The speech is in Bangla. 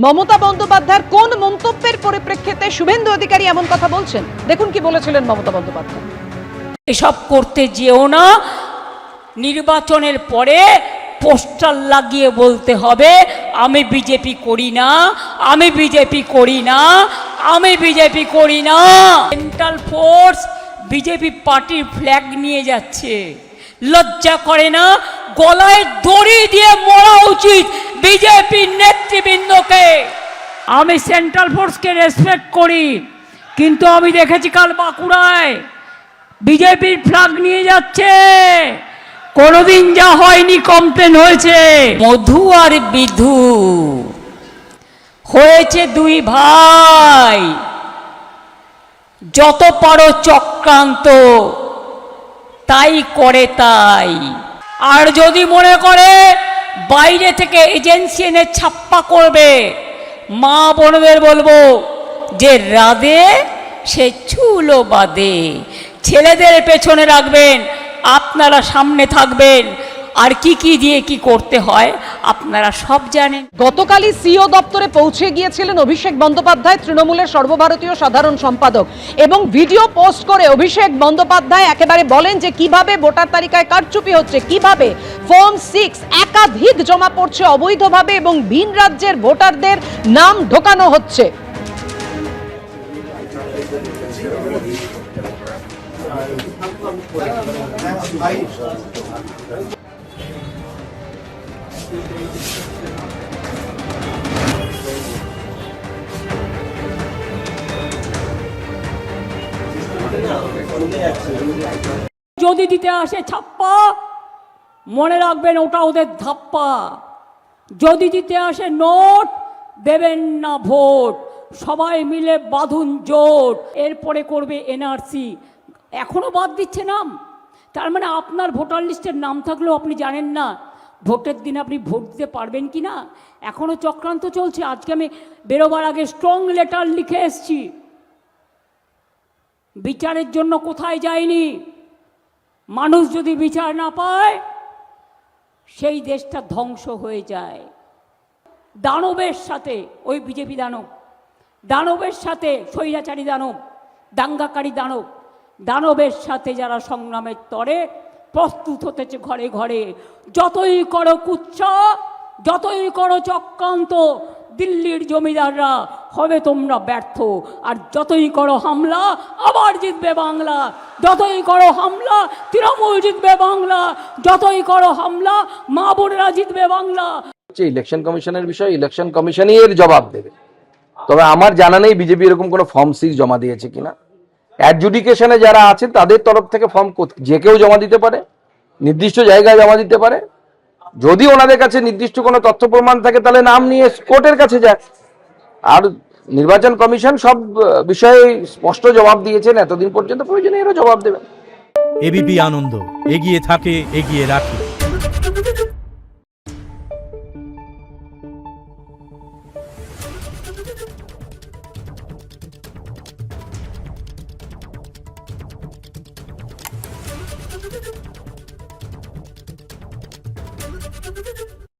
মমতা বন্দ্যোপাধ্যায়ের কোন মন্তব্যের পরিপ্রেক্ষিতে শুভেন্দু অধিকারী এমন কথা বলছেন, দেখুন কি বলেছিলেন মমতা বন্দ্যোপাধ্যায়। এসব করতে যেও না, নির্বাচনের পরে পোস্টার লাগিয়ে বলতে হবে আমি বিজেপি করি না, আমি বিজেপি করি না, আমি বিজেপি করি না। সেন্ট্রাল ফোর্স বিজেপি পার্টির ফ্ল্যাগ নিয়ে যাচ্ছে, লজ্জা করে না? গলায় দড়ি দিয়ে মরা উচিত বিজেপির নেতৃবৃন্দকে। আমি সেন্ট্রাল ফোর্সকে রেসপেক্ট করি, কিন্তু আমি দেখেছি কাল বাঁকুড়ায় বিজেপির ফ্ল্যাগ নিয়ে যাচ্ছে। কোনোদিন যা হয়নি কমপ্লেন হয়েছে। মধু আর বিধু হয়েছে দুই ভাই, যত পারো চক্রান্ত তাই করে তাই। আর যদি মনে করে বাইরে থেকে এজেন্সি এনে ছাপ্পা করবে, মা বোনদের বলবো যে রাধে সে চুলো বাদে। ছেলেদের পেছনে রাখবেন, আপনারা সামনে থাকবেন, আর কি কি দিয়ে কি করতে হয় আপনারা সব জানেন। গতকালই সিও দপ্তরে পৌঁছে গিয়েছিলেন অভিষেক বন্দ্যোপাধ্যায়, তৃণমূলের সর্বভারতীয় সাধারণ সম্পাদক, এবং ভিডিও পোস্ট করে অভিষেক বন্দ্যোপাধ্যায় একেবারে বলেন যে কিভাবে ভোটার তালিকায় কারচুপি হচ্ছে, কিভাবে ফর্ম 6 একাধিক জমা পড়ছে অবৈধভাবে এবং ভিন রাজ্যের ভোটারদের নাম ঢোকানো হচ্ছে। যদি দিতে আসে ছাপ্পা, মনে রাখবেন ওটা ওদের ধাপ্পা। যদি দিতে আসে নোট, দেবেন না ভোট। সবাই মিলে বাঁধুন জোট। এরপরে করবে এনআরসি। এখনো বাদ দিচ্ছে নাম, তার মানে আপনার ভোটার লিস্টের নাম থাকলেও আপনি জানেন না ভোটের দিন আপনি ভোট দিতে পারবেন কি না। এখনো চক্রান্ত চলছে। আজকে আমি বেরোবার আগে স্ট্রং লেটার লিখে এসছি। বিচারের জন্য কোথায় যায়নি। মানুষ যদি বিচার না পায়, সেই দেশটা ধ্বংস হয়ে যায়। দানবের সাথে, ওই বিজেপি দানব, দানবের সাথে স্বৈরাচারী দানব, দাঙ্গাকারী দানব, দানবের সাথে যারা সংগ্রামের তরে প্রস্তুত হতেছে ঘরে ঘরে। যতই করো কুৎসা, যতই করো চক্রান্ত, দিল্লির জমিদাররা হবে তোমরা ব্যর্থ। আর যতই করো হামলা, আবার জিতবে বাংলা। যতই করো হামলা, তৃণমূল জিতবে বাংলা। যতই করো হামলা, মা বোনেরা জিতবে বাংলা। ইলেকশন কমিশনের বিষয় ইলেকশন কমিশনই এর জবাব দেবে। তবে আমার জানা নেই বিজেপি এরকম কোনো ফর্ম 6 জমা দিয়েছে কিনা। অ্যাডজুডিকেশনে যারা আছে তাদের তরফ থেকে ফর্ম যে কেউ জমা দিতে পারে, নির্দিষ্ট জায়গায় জমা দিতে পারে। যদি ওনাদের কাছে নির্দিষ্ট কোনো তথ্য প্রমাণ থাকে তাহলে নাম নিয়ে কোর্টের কাছে যায়। আর নির্বাচন কমিশন সব বিষয়ে স্পষ্ট জবাব দিয়েছেন এতদিন পর্যন্ত, প্রয়োজনে এরও জবাব দেবেন। এবিপি আনন্দ, এগিয়ে থাকে, এগিয়ে রাখে।